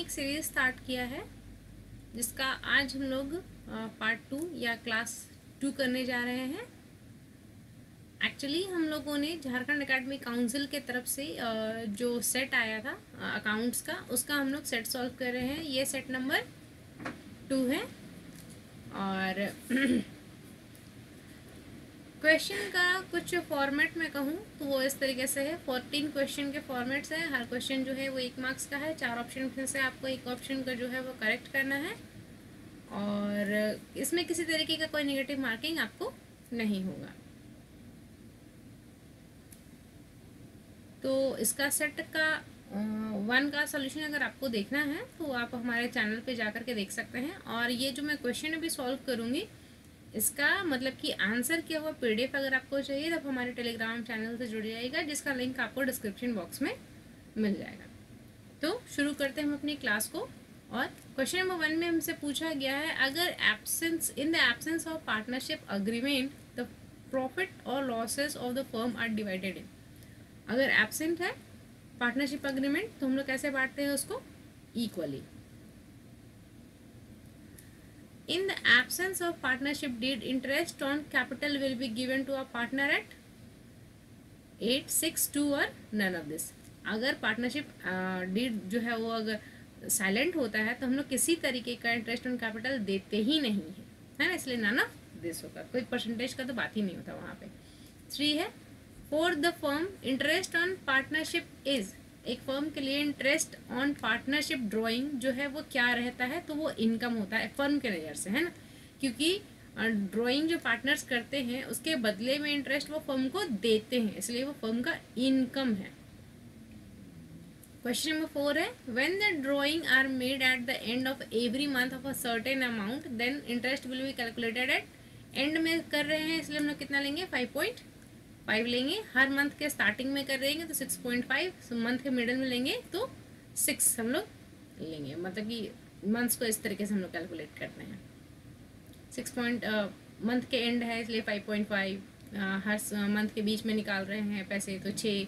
एक series start किया है जिसका आज हम लोग पार्ट 2 या क्लास 2 करने जा रहे हैं। एक्चुअली हम लोगों ने झारखंड एकेडमी काउंसिल के तरफ से जो सेट आया था अकाउंट्स का, उसका हम लोग सेट सॉल्व कर रहे हैं। ये सेट नंबर 2 है और क्वेश्चन का कुछ फॉर्मेट में कहूँ तो वो इस तरीके से है। 14 क्वेश्चन के फॉर्मेट्स हैं। हर क्वेश्चन जो है वो 1 मार्क्स का है। 4 ऑप्शन में से आपको एक ऑप्शन का जो है वो करेक्ट करना है और इसमें किसी तरीके का कोई नेगेटिव मार्किंग आपको नहीं होगा। तो इसका सेट का 1 का सोल्यूशन अगर आपको देखना है तो आप हमारे चैनल पे जा कर के देख सकते हैं। और ये जो मैं क्वेश्चन अभी सॉल्व करूँगी इसका मतलब कि आंसर किया हुआ पीडीएफ अगर आपको चाहिए तो आप हमारे टेलीग्राम चैनल से जुड़ जाइएगा, जिसका लिंक आपको डिस्क्रिप्शन बॉक्स में मिल जाएगा। तो शुरू करते हैं हम अपनी क्लास को। और क्वेश्चन नंबर 1 में हमसे पूछा गया है, अगर in the absence of partnership agreement the profit और losses of the firm are divided in. अगर एब्सेंट है पार्टनरशिप अग्रीमेंट तो हम लोग कैसे बांटते हैं उसको? Equally. In the absence of partnership deed, interest on capital will be given to a partner at 8, 6, 2 और none of this। अगर पार्टनरशिप डीड जो है वो अगर साइलेंट होता है तो हम लोग किसी तरीके का इंटरेस्ट ऑन कैपिटल देते ही नहीं है ना, इसलिए none of this होगा। कोई परसेंटेज का तो बात ही नहीं होता वहाँ पे। 3 है, for the firm interest on partnership is. एक फर्म के लिए इंटरेस्ट ऑन पार्टनरशिप ड्राइंग जो है वो क्या रहता है? तो वो इनकम होता है फर्म के नज़र से, है ना, क्योंकि ड्राइंग जो पार्टनर्स करते हैं उसके बदले में इंटरेस्ट वो फर्म को देते हैं, इसलिए वो फर्म का इनकम है। क्वेश्चन नंबर 4 है, when the drawing are made at the end of every month of a certain amount then interest will be calculated at. End में कर रहे हैं इसलिए हम लोग कितना लेंगे? 5.5 लेंगे। हर मंथ के स्टार्टिंग में कर रहेंगे तो 6.5, मंथ के मिडल में लेंगे तो 6 हम लोग लेंगे। मतलब कि मंथ्स को इस तरीके से हम लोग कैलकुलेट करते हैं। मंथ के एंड है इसलिए 5.5, हर मंथ के बीच में निकाल रहे हैं पैसे तो 6,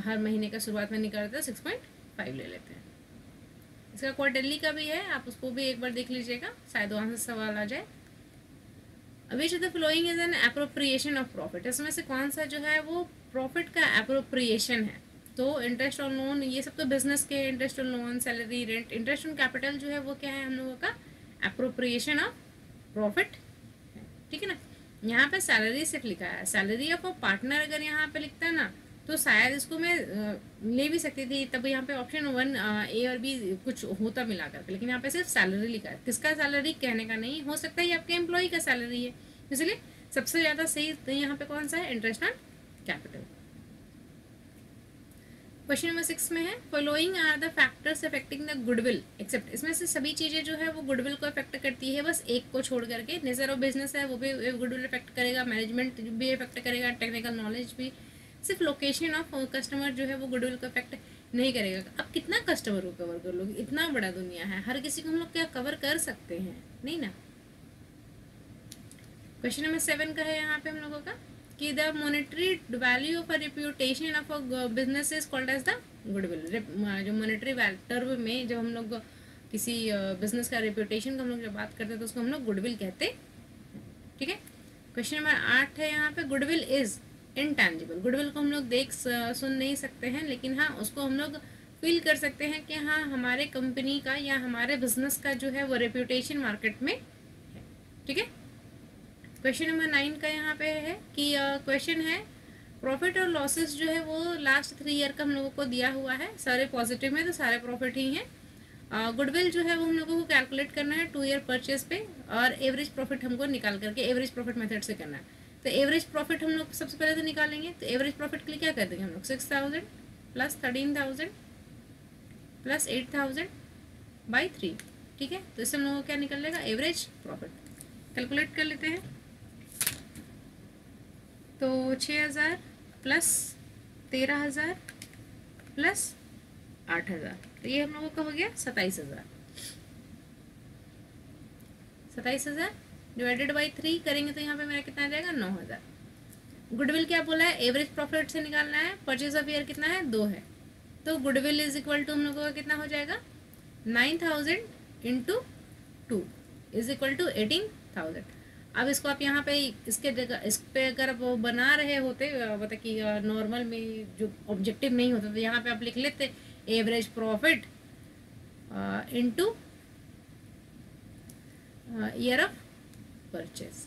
हर महीने का शुरुआत में निकालते हैं 6.5 ले लेते हैं। इसका क्वार्टरली का भी है, आप उसको भी एक बार देख लीजिएगा, शायद वहाँ से सवाल आ जाए। Which of the following is an appropriation of profit. इसमें से कौन सा जो है वो प्रॉफिट का एप्रोप्रिएशन है? तो इंटरेस्ट ऑन लोन, ये सब तो बिजनेस के interest on loan, salary, rent. Interest on capital जो है वो क्या है हम लोगों का? एप्रोप्रिएशन ऑफ प्रॉफिट है, ठीक है ना। यहाँ पे सैलरी सिर्फ लिखा है, सैलरी ऑफ अ पार्टनर अगर यहाँ पे लिखता है ना तो शायद इसको मैं ले भी सकती थी, तब यहाँ पे ऑप्शन 1 ए और बी कुछ होता मिला करके, लेकिन यहाँ पे सिर्फ सैलरी लिखा है। किसका सैलरी कहने का नहीं, हो सकता है ये आपके एम्प्लॉय का सैलरी है, इसलिए सबसे ज़्यादा सही तो यहाँ पे कौन सा है? Interest on capital. Question number 6 में है, following are the factors affecting the goodwill except. इसमें से सभी चीज़ें जो है वो गुडविल को अफेक्ट करती है, बस एक को छोड़ करके। नेचर ऑफ बिजनेस है वो भी गुडविल अफेक्ट करेगा, मैनेजमेंट भी अफेक्ट करेगा, टेक्निकल नॉलेज भी। सिर्फ लोकेशन ऑफ कस्टमर जो है वो गुडविल को अफेक्ट नहीं करेगा। अब कितना कस्टमर को कवर कर लोगे? इतना बड़ा दुनिया है, हर किसी को हम लोग क्या कवर कर सकते हैं? नहीं ना। क्वेश्चन नंबर 7 का है यहाँ पे हम लोगों का कि the monetary value of a reputation of a business is called as the goodwill. जो मॉनेटरी टर्म में जब हम लोग किसी बिजनेस का रेप्यूटेशन का हम लोग जब बात करते हैं तो उसको हम लोग गुडविल कहते हैं, ठीक है। क्वेश्चन नंबर 8 है यहाँ पे, गुडविल इज इनटैंजिबल। गुडविल को हम लोग देख सुन नहीं सकते हैं, लेकिन हाँ उसको हम लोग फील कर सकते हैं कि हाँ हमारे कंपनी का या हमारे बिजनेस का जो है वो रेप्यूटेशन मार्केट में है, ठीक है। क्वेश्चन नंबर 9 का यहाँ पे है कि क्वेश्चन है, प्रॉफिट और लॉसेस जो है वो लास्ट 3 ईयर का हम लोगों को दिया हुआ है, सारे पॉजिटिव में तो सारे प्रॉफिट ही हैं। गुडविल जो है वो हम लोगों को कैलकुलेट करना है 2 ईयर परचेज पे, और एवरेज प्रॉफिट हमको निकाल करके एवरेज प्रॉफिट मेथड से करना है। तो एवरेज प्रॉफिट हम लोग सबसे पहले तो निकालेंगे, तो एवरेज प्रॉफिट के लिए क्या कर देंगे हम लोग? 6,000 प्लस 13,000 प्लस 8,000 बाई 3, ठीक है। तो इससे हम लोगों को क्या निकल लेगा? Average profit. कैलकुलेट कर लेते हैं, तो 6,000 प्लस 13,000 प्लस 8,000, तो ये हम लोगों का हो गया 27,000। 27,000 डिवाइडेड बाई 3 करेंगे तो यहाँ पे मेरा कितना आ जाएगा? 9,000। गुडविल क्या बोला है? एवरेज प्रॉफिट से निकालना है। परचेज ऑफ ईयर कितना है? 2 है, तो गुडविल इज इक्वल टू हम लोगों का कितना हो जाएगा? 9,000 इंटू 2 इज इक्वल टू 18,000। अब इसको आप यहाँ पे इसके जगह इस पे अगर वो बना रहे होते मतलब कि नॉर्मल में जो ऑब्जेक्टिव नहीं होता तो यहाँ पे आप लिख लेते average profit into year of purchase.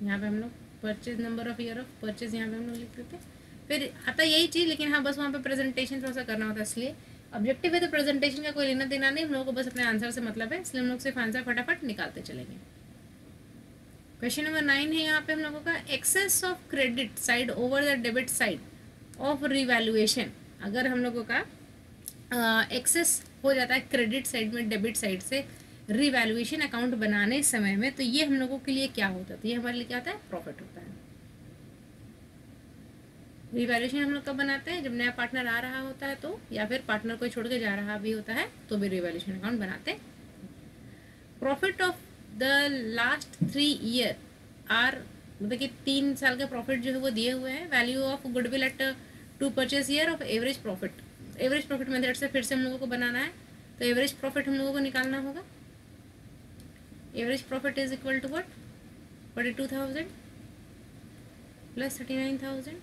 यहाँ पे हम लोग purchase number of year of purchase यहाँ पे हम लोग लिख देते। फिर आता यही चीज़, लेकिन हाँ बस वहाँ पे प्रेजेंटेशन थोड़ा सा करना होता है, इसलिए ऑब्जेक्टिव है तो प्रेजेंटेशन का कोई लेना देना नहीं, हम लोगों को बस अपने आंसर से मतलब है, इसलिए हम लोग सिर्फ आंसर फटाफट निकालते चलेंगे। क्वेश्चन नंबर 9 है यहाँ पे हम लोगों का, excess of credit side over the debit side of revaluation. अगर हम लोगों का एक्सेस हो जाता है क्रेडिट साइड में डेबिट साइड से रिवैल्यूएशन अकाउंट बनाने समय में, तो ये हम लोगों के लिए क्या होता है, तो ये हमारे लिए क्या होता है, प्रॉफिट होता है। रिवैल्यूएशन हम लोग कब बनाते हैं, जब नया पार्टनर आ रहा होता है तो, या फिर पार्टनर कोई छोड़ के जा रहा भी होता है तो भी रिवैल्यूएशन अकाउंट बनाते हैं। Profit of the last 3 year are, मतलब कि 3 साल के प्रॉफिट जो है वो दिए हुए हैं। Value of goodwill at 2 purchase year of average profit. Average profit method से फिर से हम लोगों को बनाना है, तो एवरेज प्रॉफिट हम लोगों को निकालना होगा। Average profit is equal to what, 42,000 plus 39,000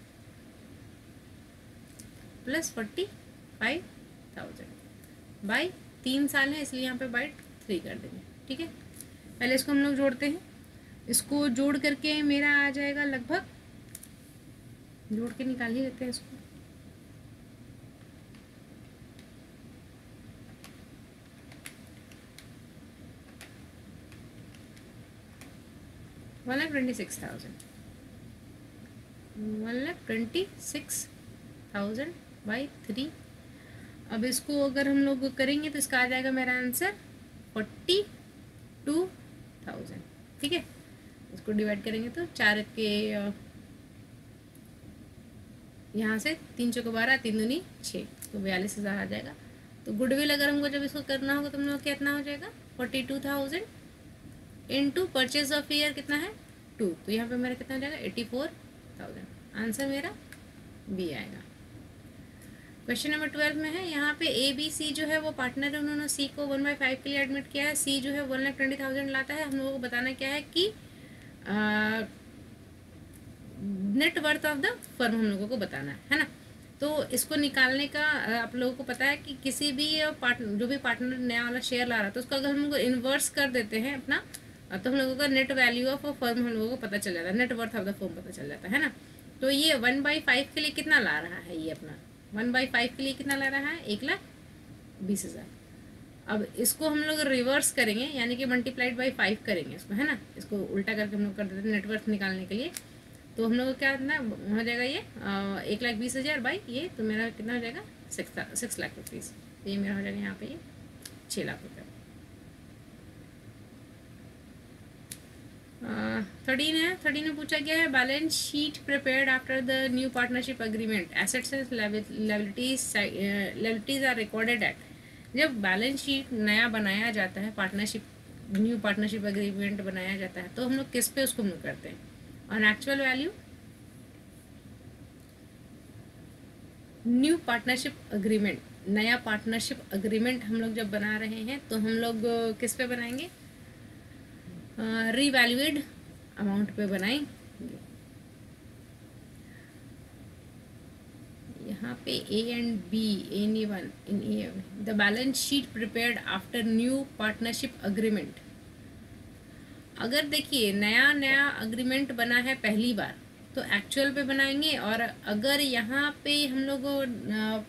plus 45,000 by 3 साल है, इसलिए यहाँ पे बाई 3 कर देंगे। ठीक है, पहले इसको हम लोग जोड़ते हैं। इसको जोड़ करके मेरा आ जाएगा लगभग, जोड़ के निकाल ही लेते हैं इसको। $1,26,000 बाई 3। अब इसको अगर हम लोग करेंगे तो इसका आ जाएगा मेरा आंसर 42,000। ठीक है, इसको डिवाइड करेंगे तो 4 के यहाँ से 3 चौके 12, 3 दूनी 6, तो 42,000 आ जाएगा। तो गुडविल अगर हमको जब इसको करना होगा तो हम लोग कितना हो जाएगा, 42,000 इनटू परचेज ऑफ ईयर कितना है 2, तो यहाँ पे मेरा कितना हो जाएगा 84,000। आंसर मेरा बी आएगा। क्वेश्चन नंबर 12 में है, यहाँ पे ए बी सी जो है वो पार्टनर है, उन्होंने सी को 1/5 के लिए एडमिट किया है। सी जो है 1,20,000 लाता है। हम लोगों को बताना क्या है कि net worth of the firm हम लोगों को बताना है ना। तो इसको निकालने का आप लोगों को पता है कि किसी भी पार्टनर, जो भी पार्टनर नया वाला शेयर ला रहा है तो उसको अगर हम लोग इन्वर्स कर देते हैं अपना, तो हम लोगों का नेट वैल्यू ऑफ फर्म हम लोगों को पता चल जाता है, net worth of the firm पता चल जाता है ना। तो ये 1/5 के लिए कितना ला रहा है, ये अपना 1/5 के लिए कितना ला रहा है, 1,20,000। अब इसको हम लोग रिवर्स करेंगे, यानी कि मल्टीप्लाइड बाई 5 करेंगे इसको, है ना। इसको उल्टा करके हम लोग कर देते हैं नेटवर्थ निकालने के लिए। तो हम लोग क्या ना हो जाएगा, ये 1,20,000 बाई ये, तो मेरा कितना हो जाएगा 6 लाख रुपीज़। तो ये मेरा हो जाएगा यहाँ पे ये 6 लाख रुपये। 13 है, 13 में पूछा गया है, balance sheet prepared after the new partnership agreement, assets and liabilities are recorded at. जब बैलेंस शीट नया बनाया जाता है, पार्टनरशिप न्यू पार्टनरशिप अग्रीमेंट बनाया जाता है, तो हम लोग किस पे उसको हम लोग करते हैं, on actual value. New partnership agreement, नया पार्टनरशिप अग्रीमेंट हम लोग जब बना रहे हैं तो हम लोग किस पे बनाएंगे, रीवैल्यूएड अमाउंट पे बनाएंगे। यहाँ पे A and B, any one in A, the balance sheet prepared after new partnership agreement. अगर देखिए नया अग्रीमेंट बना है पहली बार तो एक्चुअल पे बनाएंगे, और अगर यहाँ पे हम लोग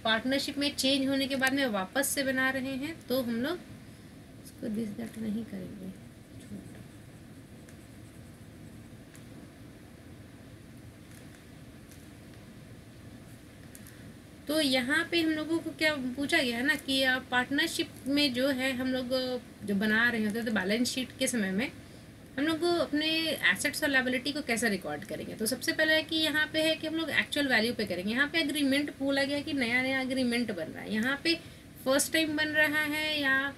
पार्टनरशिप में चेंज होने के बाद में वापस से बना रहे हैं तो हम लोग इसको दिस दैट नहीं करेंगे। तो यहाँ पे हम लोगों को क्या पूछा गया है ना कि पार्टनरशिप में जो है हम लोग जो बना रहे होते हैं तो बैलेंस शीट के समय में हम लोग अपने एसेट्स और लायबिलिटी को कैसे रिकॉर्ड करेंगे। तो सबसे पहले है कि यहाँ पे है कि हम लोग एक्चुअल वैल्यू पे करेंगे। यहाँ पे अग्रीमेंट बोला गया कि नया अग्रीमेंट बन रहा है, यहाँ पे फर्स्ट टाइम बन रहा है या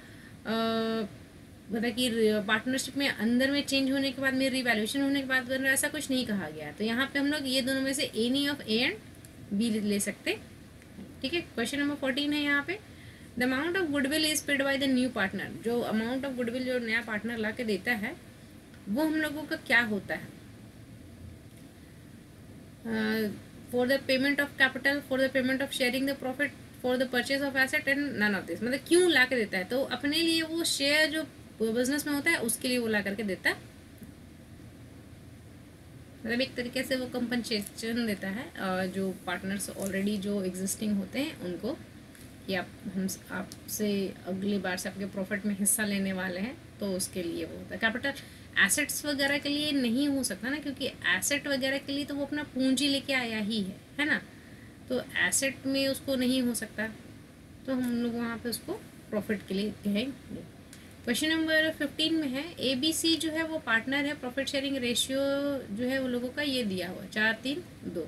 मतलब कि पार्टनरशिप में अंदर में चेंज होने के बाद में रिवैल्यूएशन होने के बाद बन रहा है, ऐसा कुछ नहीं कहा गया। तो यहाँ पे हम लोग ये दोनों में से any of A and B ले सकते। ठीक है, क्वेश्चन नंबर 14 है यहाँ पे, the amount of goodwill is paid by the new partner, जो अमाउंट ऑफ गुडविल जो नया पार्टनर ला के देता है वो हम लोगों का क्या होता है, for the payment of capital, for the payment of sharing the profit, for the purchase of asset and none of this. मतलब क्यों ला के देता है, तो अपने लिए वो शेयर जो बिजनेस में होता है उसके लिए वो ला करके देता है, मतलब एक तरीके से वो कंपनसेशन देता है जो पार्टनर्स ऑलरेडी जो एग्जिस्टिंग होते हैं उनको, कि हम आपसे अगली बार से आपके प्रॉफिट में हिस्सा लेने वाले हैं, तो उसके लिए वो होता है। कैपिटल एसेट्स वगैरह के लिए नहीं हो सकता ना, क्योंकि एसेट वगैरह के लिए तो वो अपना पूंजी लेके आया ही है ना, तो एसेट में उसको नहीं हो सकता, तो हम लोग वहाँ पे उसको प्रॉफिट के लिए कहेंगे। क्वेश्चन नंबर 15 में है ABC जो है वो पार्टनर है, प्रॉफिट शेयरिंग रेशियो जो है वो लोगों का ये दिया हुआ 4-3-2।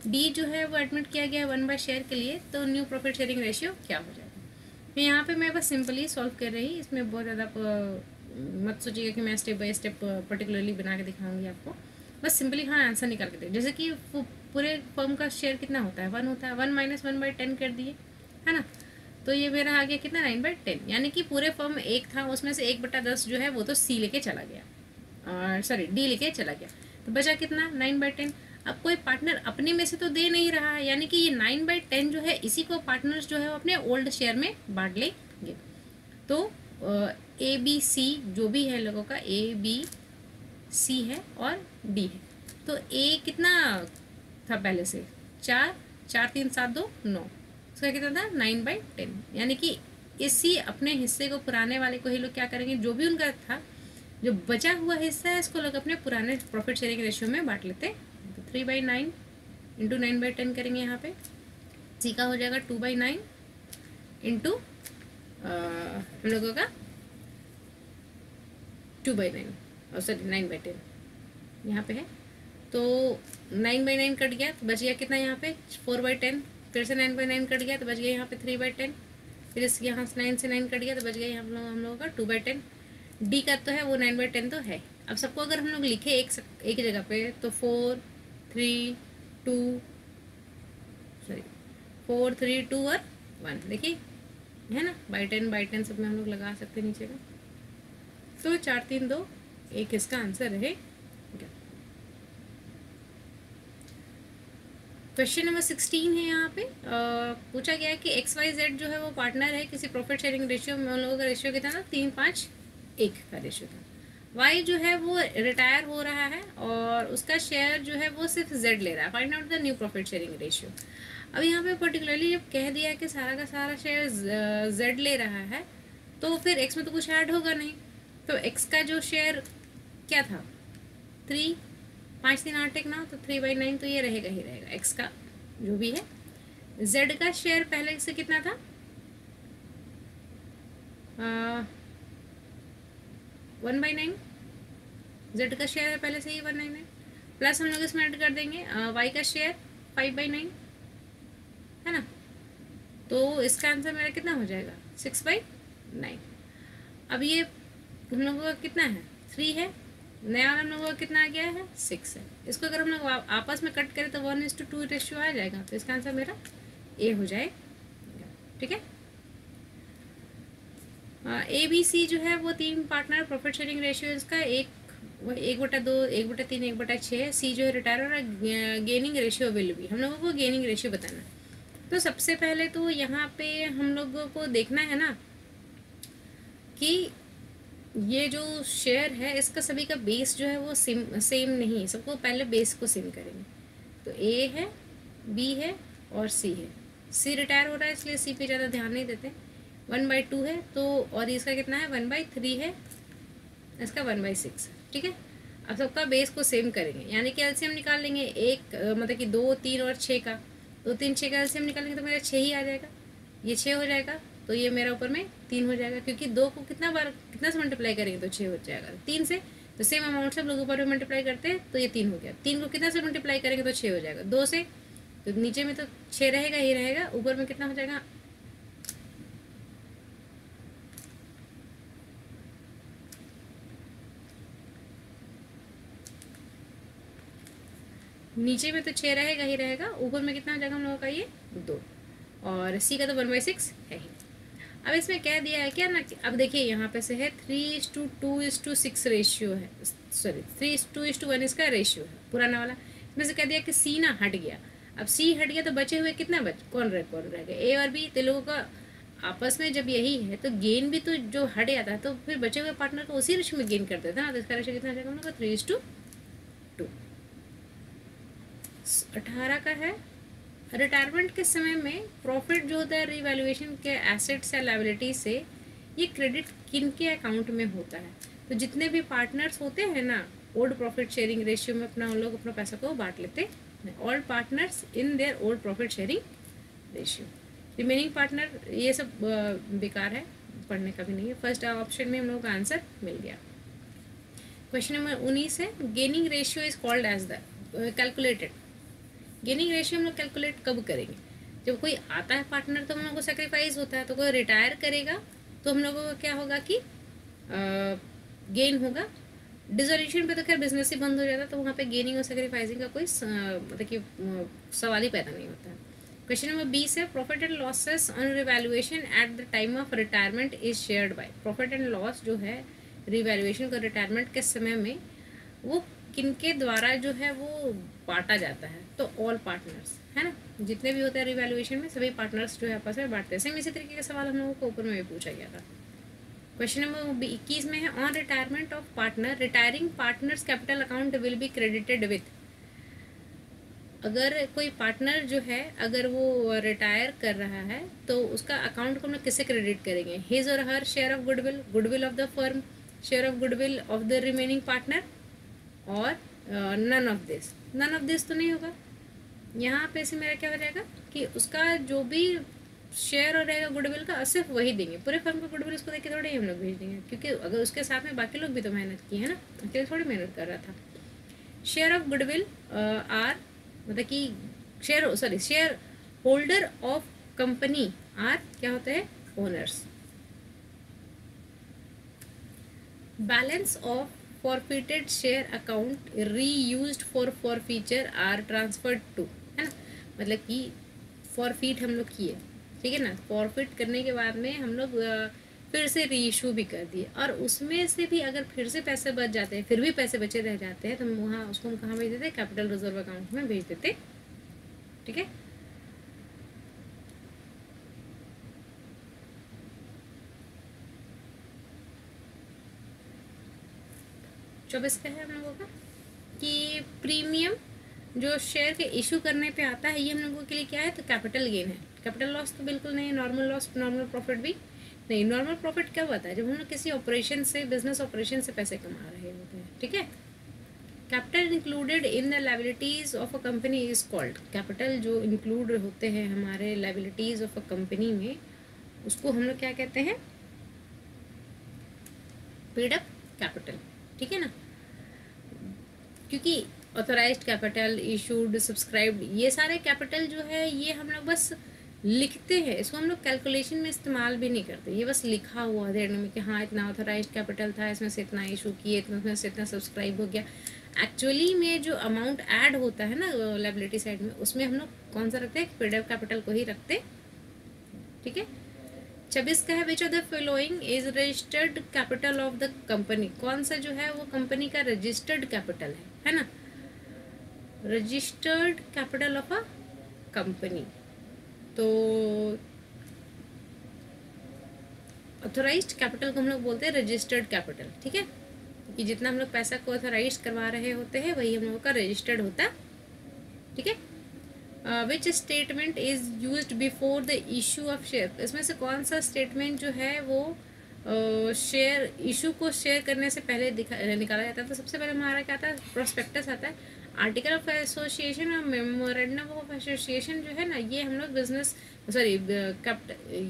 डी जो है वो एडमिट किया गया है 1 बाय शेयर के लिए, तो न्यू प्रॉफिट शेयरिंग रेशियो क्या हो जाएगा। तो यहाँ पे मैं बस सिंपली सॉल्व कर रही, इसमें बहुत ज़्यादा मत सोचिएगा कि मैं स्टेप बाय स्टेप पर्टिकुलरली बना के दिखाऊंगी आपको, बस सिंपली हाँ आंसर निकाल के दे। जैसे कि पूरे फर्म का शेयर कितना होता है, 1 होता है, 1 - 1/10 कर दिए, है ना, तो ये मेरा आ गया कितना 9/10, यानी कि पूरे फर्म एक था उसमें से 1/10 जो है वो तो सी लेके चला गया, और सॉरी डी लेके चला गया, तो बचा कितना 9/10। अब कोई पार्टनर अपने में से तो दे नहीं रहा है, यानी कि ये 9/10 जो है इसी को पार्टनर्स जो है वो अपने ओल्ड शेयर में बांट लेंगे। तो ABC जो भी है लोगों का ABC है और D है, तो A कितना था पहले से 4, 4 3 7 2 9, उसका कितना था 9/10, यानी कि इसी अपने हिस्से को पुराने वाले को ही लोग क्या करेंगे, जो भी उनका था जो बचा हुआ हिस्सा है इसको लोग अपने पुराने प्रॉफिट शेयरिंग रेशियो में बांट लेते हैं। तो 3/9 इंटू 9/10 करेंगे, यहाँ पे सी का हो जाएगा 2/9 इंटू हम लोगों का 2/9 और सॉरी 9/10 यहाँ पे है, तो 9/9 कट गया तो बच गया कितना यहाँ पे 4/10, फिर से 9/9 कट गया तो बच गया यहाँ पे 3/10, फिर इस यहाँ से 9 से 9 कट गया तो बच गया हम लोगों का 2/10। डी का तो है वो 9/10 तो है। अब सबको अगर हम लोग लिखे एक जगह पे तो 4 3 2 और 1 देखिए है ना, बाई 10 सब में हम लोग लगा सकते हैं नीचे का, तो 4 3 2 1 इसका आंसर है। क्वेश्चन नंबर 16 है, यहाँ पे पूछा गया है कि XYZ जो है वो पार्टनर है किसी प्रॉफिट शेयरिंग रेशियो में, उन लोगों का रेशियो कितना था 3-5-1 का रेशियो था। Y जो है वो रिटायर हो रहा है और उसका शेयर जो है वो सिर्फ Z ले रहा है, find out the new profit sharing ratio. अब यहाँ पे पर्टिकुलरली जब कह दिया है कि सारा का सारा शेयर Z ले रहा है, तो फिर X में तो कुछ ऐड होगा नहीं, तो X का जो शेयर क्या था 3, 5 3 8 1 9, तो 3/9 तो ये रहेगा ही रहेगा X का जो भी है। Z का शेयर पहले से कितना था 1/9, Z का शेयर है पहले से ही 1/9 प्लस हम लोग इसमें ऐड कर देंगे Y का शेयर 5/9 है ना, तो इसका आंसर मेरा कितना हो जाएगा 6/9। अब ये हम लोगों का कितना है 3 है, नया वाला हम लोगों का कितना आ गया है 6 है, इसको अगर हम लोग आपस में कट करें तो 1:2 रेशियो आ जाएगा, तो इसका आंसर मेरा ए हो जाएगा। ठीक है, ABC जो है वो 3 पार्टनर प्रॉफिट शेयरिंग रेशियो इसका 1/2 1/3 1/6। सी जो है रिटायर और गेनिंग रेशियो विल भी, हम लोगों को गेनिंग रेशियो बताना है। तो सबसे पहले तो यहाँ पे हम लोगों को देखना है ना कि ये जो शेयर है इसका सभी का बेस जो है वो सेम नहीं है, सबको पहले बेस को सेम करेंगे। तो ए है, बी है और सी है। सी रिटायर हो रहा है इसलिए सी पे ज़्यादा ध्यान नहीं देते। 1/2 है तो, और इसका कितना है 1/3 है, इसका 1/6। ठीक है, अब सबका बेस को सेम करेंगे, यानी कि एलसीएम निकाल लेंगे एक मतलब कि 2 3 और 6 का, 2 3 6 का एलसीएम निकालेंगे तो मेरा 6 ही आ जाएगा, ये 6 हो जाएगा, तो ये मेरा ऊपर में 3 हो जाएगा, क्योंकि 2 को कितना से मल्टीप्लाई करेंगे तो 6 हो जाएगा 3 से, तो सेम अमाउंट से हम लोग ऊपर में मल्टीप्लाई करते हैं तो ये 3 हो गया। 3 को कितना से मल्टीप्लाई करेंगे तो 6 हो जाएगा, 2 से, तो नीचे में तो 6 रहेगा ही रहेगा, ऊपर में कितना हो जाएगा नीचे में तो 6 रहेगा ही रहेगा, ऊपर में कितना हो जाएगा हम लोगों का ये 2, और सी का तो 1/6 है ही। अब इसमें कह दिया है क्या ना कि अब देखिए यहाँ पे से है 3:2:6 रेशियो है, सॉरी 3:2:1 इसका रेशियो है पुराना वाला। इसमें से कह दिया कि सी ना हट गया। अब सी हट गया तो बचे हुए कितना कौन रह गया, ए और बी। तो लोगों का आपस में जब यही है तो गेन भी तो जो हट जाता है तो फिर बचे हुए पार्टनर को उसी रेशियो में गेन कर देता है ना। तो इसका रेशियो कितना आ जाएगा हम लोग का 3:2। 18 का है रिटायरमेंट के समय में प्रॉफिट जो होता है रिवैल्यूएशन के एसेट्स या लायबिलिटी से, ये क्रेडिट किन के अकाउंट में होता है। तो जितने भी पार्टनर्स होते हैं ना ओल्ड प्रॉफिट शेयरिंग रेशियो में अपना उन लोग अपना पैसा को बांट लेते हैं, all partners in their old profit sharing ratio. Remaining partner ये सब बेकार है, पढ़ने का भी नहीं है। फर्स्ट ऑप्शन में हम लोग का आंसर मिल गया। क्वेश्चन नंबर 19 है gaining ratio is called as the calculated. Gaining ratio हम लोग कैलकुलेट कब करेंगे, जब कोई आता है पार्टनर तो हम लोग को सेक्रीफाइस होता है, तो कोई रिटायर करेगा तो हम लोगों को क्या होगा कि गेन होगा। डिसोल्यूशन पे तो खैर बिजनेस ही बंद हो जाता है, तो वहाँ पे गेनिंग और सेक्रीफाइसिंग का कोई मतलब कि सवाल ही पैदा नहीं होता है। क्वेश्चन नंबर 20 है profit and losses on revaluation at the time of retirement is shared by. Profit and loss जो है रिवैल्यूएशन का रिटायरमेंट के समय में वो किनके द्वारा जो है वो बांटा जाता है, तो ऑल पार्टनर्स है ना, जितने भी होते हैं रिवैल्यूएशन में सभी पार्टनर्स जो है आपस में बांटते हैं। सेम इसी तरीके का सवाल हम लोगों को ऊपर में भी पूछा गया था। क्वेश्चन नंबर 21 में है on retirement of partner retiring partners capital account will be credited with. अगर कोई पार्टनर जो है अगर वो रिटायर कर रहा है तो उसका अकाउंट को हम लोग किससे क्रेडिट करेंगे, his or her share of goodwill, goodwill of the firm, share of goodwill of the remaining partner, or none of this. None of this तो नहीं होगा, यहाँ पे से मेरा क्या हो जाएगा कि उसका जो भी शेयर हो रहेगा गुडविल का सिर्फ वही देंगे, पूरे फर्म का गुडविल उसको देख के थोड़ी हम लोग भेज देंगे, क्योंकि अगर उसके साथ में बाकी लोग भी तो मेहनत की है ना, अकेले थोड़ी मेहनत कर रहा था। शेयर ऑफ गुडविल आर मतलब कि share holder of company are क्या होते हैं, owners. Balance of forfeited share account reused for forfeiture are transferred to, है ना, मतलब कि फॉरफीट हम लोग किए, ठीक है ना, फॉरफिट करने के बाद में हम लोग फिर से रीइशू भी कर दिए, और उसमें से भी अगर फिर से पैसे बच जाते हैं, फिर भी पैसे बचे रह जाते हैं, तो हम वहाँ उसको हम कहाँ भेज देते, कैपिटल रिजर्व अकाउंट में भेज देते, ठीक है। चौबीस का है हम लोगों का कि प्रीमियम जो शेयर के इशू करने पे आता है ये हम लोगों के लिए क्या है, तो कैपिटल गेन है। कैपिटल लॉस तो बिल्कुल नहीं है, नॉर्मल लॉस नॉर्मल प्रॉफिट भी नहीं। नॉर्मल प्रॉफिट कब आता है, जब हम लोग किसी ऑपरेशन से बिजनेस ऑपरेशन से पैसे कमा रहे होते हैं, ठीक है। Capital included in the liabilities of a company is called. Capital जो इंक्लूड होते हैं हमारे लायबिलिटीज ऑफ अ कंपनी में उसको हम लोग क्या कहते हैं, पेड अप कैपिटल, ठीक है ना। क्योंकि ऑथराइज्ड कैपिटल, इशूड, सब्सक्राइब्ड, ये सारे कैपिटल जो है ये हम लोग बस लिखते हैं, इसको हम लोग कैलकुलेशन में इस्तेमाल भी नहीं करते, ये बस लिखा हुआ देने में कि हाँ इतना ऑथराइज्ड कैपिटल था, इसमें से इतना इशू किए, इसमें से इतना सब्सक्राइब हो गया। एक्चुअली में जो अमाउंट ऐड होता है ना लायबिलिटी साइड में, उसमें हम लोग कौन सा रखते हैं, पेड अप कैपिटल को ही रखते, ठीक है। 26 का है which of the following is registered capital of the company. कौन सा जो है वो कंपनी का रजिस्टर्ड कैपिटल है ना, registered capital of a company. तो ऑथराइज्ड कैपिटल को हम लोग बोलते हैं रजिस्टर्ड कैपिटल, ठीक है, कि जितना हम लोग पैसा को ऑथराइज करवा रहे होते हैं वही हम लोगों का रजिस्टर्ड होता है, ठीक है। Which statement is used before the issue of share. इसमें से कौन सा स्टेटमेंट जो है वो शेयर इशू को शेयर करने से पहले निकाला जाता है। तो सबसे पहले हमारा क्या आता है, प्रोस्पेक्टस आता है, आर्टिकल ऑफ एसोसिएशन और मेमोरेंडम ऑफ एसोसिएशन जो है ना, ये हम लोग बिजनेस सॉरी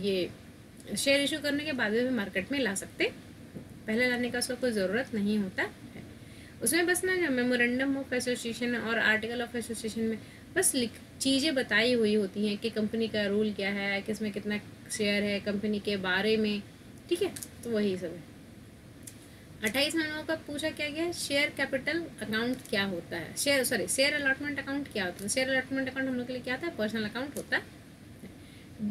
ये शेयर इशू करने के बाद भी मार्केट में ला सकते, पहले लाने का उसका कोई ज़रूरत नहीं होता है। उसमें बस ना जो मेमोरेंडम ऑफ एसोसिएशन और आर्टिकल ऑफ एसोसिएशन में बस चीज़ें बताई हुई होती हैं कि कंपनी का रूल क्या है, किसमें कितना शेयर है कंपनी के बारे में, ठीक है, तो वही सब है। 28 में हम लोगों का पूछा क्या गया, शेयर कैपिटल अकाउंट क्या होता है, शेयर अलॉटमेंट अकाउंट क्या होता है। शेयर अलॉटमेंट अकाउंट हम लोग के लिए क्या होता है, पर्सनल अकाउंट होता है।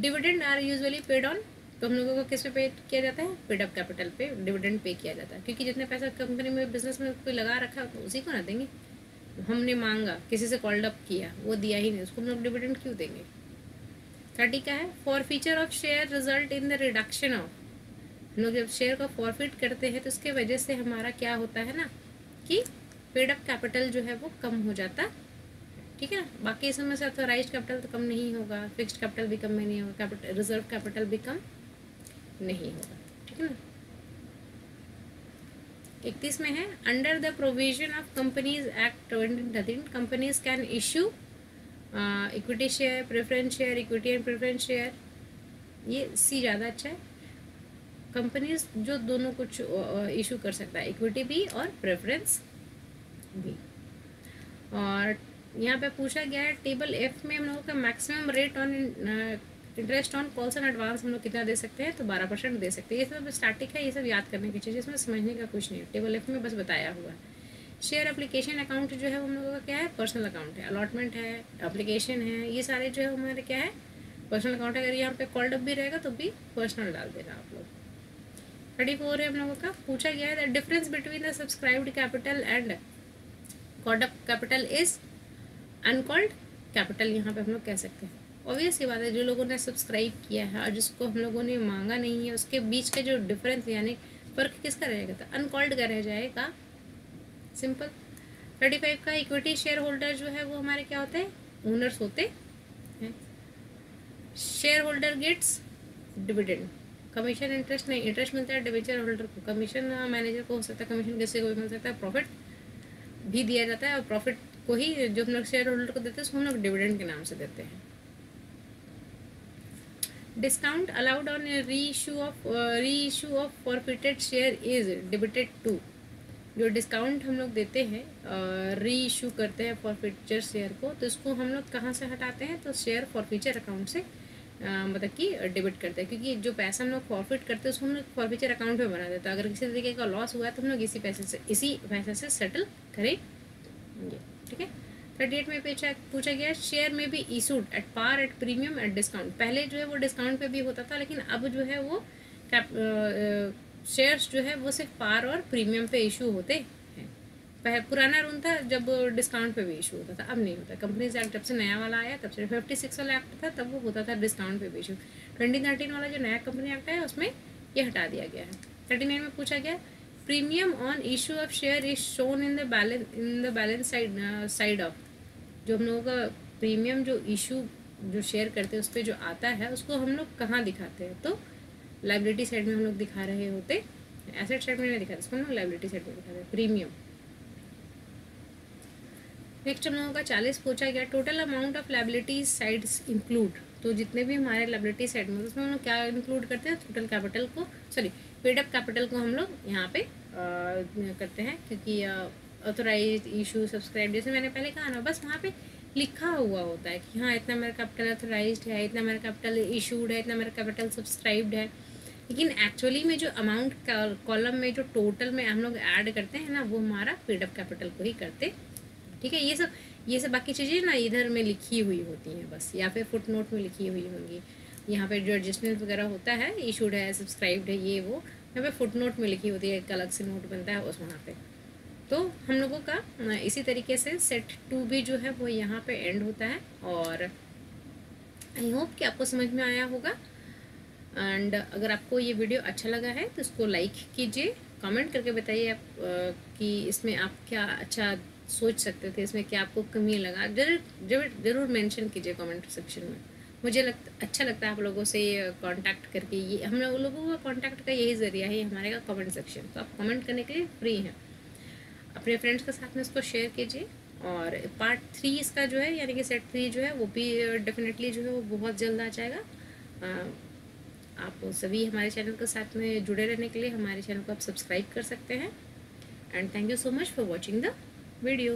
Dividend are usually paid on तो हम लोगों को किस पे पे किया जाता है, पेड अप कैपिटल पे डिविडेंड पे किया जाता है, क्योंकि जितने पैसा कंपनी में बिजनेस में कोई लगा रखा है तो उसी को ना देंगे। हमने मांगा, किसी से कॉल्ड अप किया, वो दिया ही नहीं, उसको हम लोग डिविडेंड क्यों देंगे। 30 क्या है, for feature of share result in the reduction of, हम लोग जब शेयर को फॉरफिट करते हैं तो उसके वजह से हमारा क्या होता है ना कि पेड अप कैपिटल जो है वो कम हो जाता, ठीक है ना। बाकी इसमें से ऑथोराइज्ड कैपिटल तो कम नहीं होगा, फिक्स्ड कैपिटल भी कम में नहीं होगा, कैपिटल रिजर्व कैपिटल भी कम नहीं होगा, ठीक है ना। 31 में है, under the provision of companies act 2013 companies can issue equity share, preference share, equity and preference share. ये सी ज़्यादा अच्छा है, कंपनीज जो दोनों कुछ इशू कर सकता है, इक्विटी भी और प्रेफरेंस भी। और यहाँ पे पूछा गया है टेबल एफ में हम लोगों का maximum rate on interest on calls and advance हम लोग कितना दे सकते हैं, तो 12% दे सकते हैं। ये सब स्टैटिक है, ये सब याद करने की चीज़, इसमें समझने का कुछ नहीं है, टेबल एफ में बस बताया हुआ है। शेयर एप्लीकेशन अकाउंट जो है हम लोगों का क्या है, पर्सनल अकाउंट है, अलॉटमेंट है, एप्लीकेशन है, ये सारे जो है हमारे क्या है, पर्सनल अकाउंट है। अगर यहाँ पे कॉल्ड अप भी रहेगा तो भी पर्सनल डाल देना आप लोग। 34 है हम लोगों का, पूछा गया है the difference between the subscribed capital and called up capital is uncalled capital. यहाँ पे हम लोग कह सकते हैं, ऑब्वियस ये बात है, जो लोगों ने सब्सक्राइब किया है और जिसको हम लोगों ने मांगा नहीं है, उसके बीच का जो डिफरेंस यानी फर्क किसका रहेगा, तो अनकॉल्ड का रह जाएगा, सिंपल। 35 का इक्विटी शेयर होल्डर जो है वो हमारे क्या होते हैं, ओनर्स होते हैं। Share holder gets dividend, commission interest नहीं, इंटरेस्ट मिलता है डिबेंचर होल्डर को, कमीशन मैनेजर को हो सकता है, कमीशन किसी को भी मिल सकता है, प्रॉफिट भी दिया जाता है, और प्रॉफिट को ही जो हम लोग शेयर होल्डर को देते हैं उसको हम लोग डिविडेंड के नाम से देते हैं। Discount allowed on reissue of forfeited share is debited to, जो डिस्काउंट हम लोग देते हैं री इशू करते हैं फॉरफिचर शेयर को, तो इसको हम लोग कहाँ से हटाते हैं, तो शेयर फॉरफिचर अकाउंट से मतलब कि डेबिट करते हैं, क्योंकि जो पैसा हम लोग फॉरफिट करते हैं उसको हम लोग फॉरफिचर अकाउंट में बना देते हैं। अगर किसी तरीके का लॉस हुआ है तो हम लोग इसी पैसे से सेटल करेंगे, ठीक है। 38 में पूछा गया शेयर में भी issued at par, at premium, at discount. पहले जो है वो डिस्काउंट पे भी होता था, लेकिन अब जो है वो शेयर्स जो है वो सिर्फ पार और प्रीमियम पे इशू होते हैं। पुराना रूल था जब डिस्काउंट पे भी इशू होता था, अब नहीं होता। कंपनीज एक्ट जब से नया वाला आया तब से 56 वाला एक्ट था तब वो होता था डिस्काउंट पे भी इशू। 2013 वाला जो नया कंपनी एक्ट है उसमें ये हटा दिया गया है। 39 में पूछा गया premium on issue of share is shown in the balance side of, जो हम लोगों का प्रीमियम जो इशू जो शेयर करते हैं उस पर जो आता है उसको हम लोग कहाँ दिखाते हैं, तो लाइबिलिटी साइड में हम लोग दिखा रहे होते, एसेट साइड में नहीं दिखाते, उसको हम लोग लाइबिलिटी साइड में दिखाते हैं प्रीमियम। नेक्स्ट हम लोगों का 40 पूछा गया total amount of liabilities sides include, तो जितने भी हमारे लाइबिलिटी साइड में उसमें हम लोग क्या इंक्लूड करते हैं, टोटल कैपिटल को, सॉरी पेड अप कैपिटल को हम लोग यहाँ पे करते हैं, क्योंकि ऑथोराइज इशू सब्सक्राइब जैसे मैंने पहले कहा ना, बस वहाँ पे लिखा हुआ होता है कि हाँ इतना मेरा कैपिटल ऑथोराइज्ड है, इतना मेरा कैपिटल इशूड है, इतना मेरा कैपिटल सब्सक्राइब्ड है, लेकिन एक्चुअली में जो अमाउंट कॉलम में जो टोटल में हम लोग ऐड करते हैं ना वो हमारा पेड अप कैपिटल को ही करते, ठीक है। ये सब बाकी चीज़ें ना इधर में लिखी हुई होती हैं बस, या फिर फुट नोट में लिखी हुई होंगी। यहाँ पे जो एडजस्टमेंट वगैरह होता है, इशूड है, सब्सक्राइब्ड है, ये वो यहाँ पे फुट नोट में लिखी होती है, एक अलग से नोट बनता है उस वहाँ पे। तो हम लोगों का इसी तरीके से सेट 2 भी जो है वो यहाँ पे एंड होता है। और आई होप कि आपको समझ में आया होगा। एंड अगर आपको ये वीडियो अच्छा लगा है तो इसको लाइक कीजिए, कमेंट करके बताइए आप कि इसमें आप क्या अच्छा सोच सकते थे, इसमें क्या आपको कमी लगा, जरूर मेंशन कीजिए कमेंट सेक्शन में। मुझे अच्छा लगता है आप लोगों से कांटेक्ट करके, ये हम लोगों का कांटेक्ट का यही ज़रिया है हमारे का कमेंट सेक्शन, तो आप कमेंट करने के लिए फ्री हैं। अपने फ्रेंड्स के साथ में इसको शेयर कीजिए। और पार्ट 3 इसका जो है यानी कि सेट 3 जो है वो भी डेफिनेटली जो है वो बहुत जल्द आ जाएगा। आप सभी हमारे चैनल के साथ में जुड़े रहने के लिए हमारे चैनल को आप सब्सक्राइब कर सकते हैं। And thank you so much for watching the video।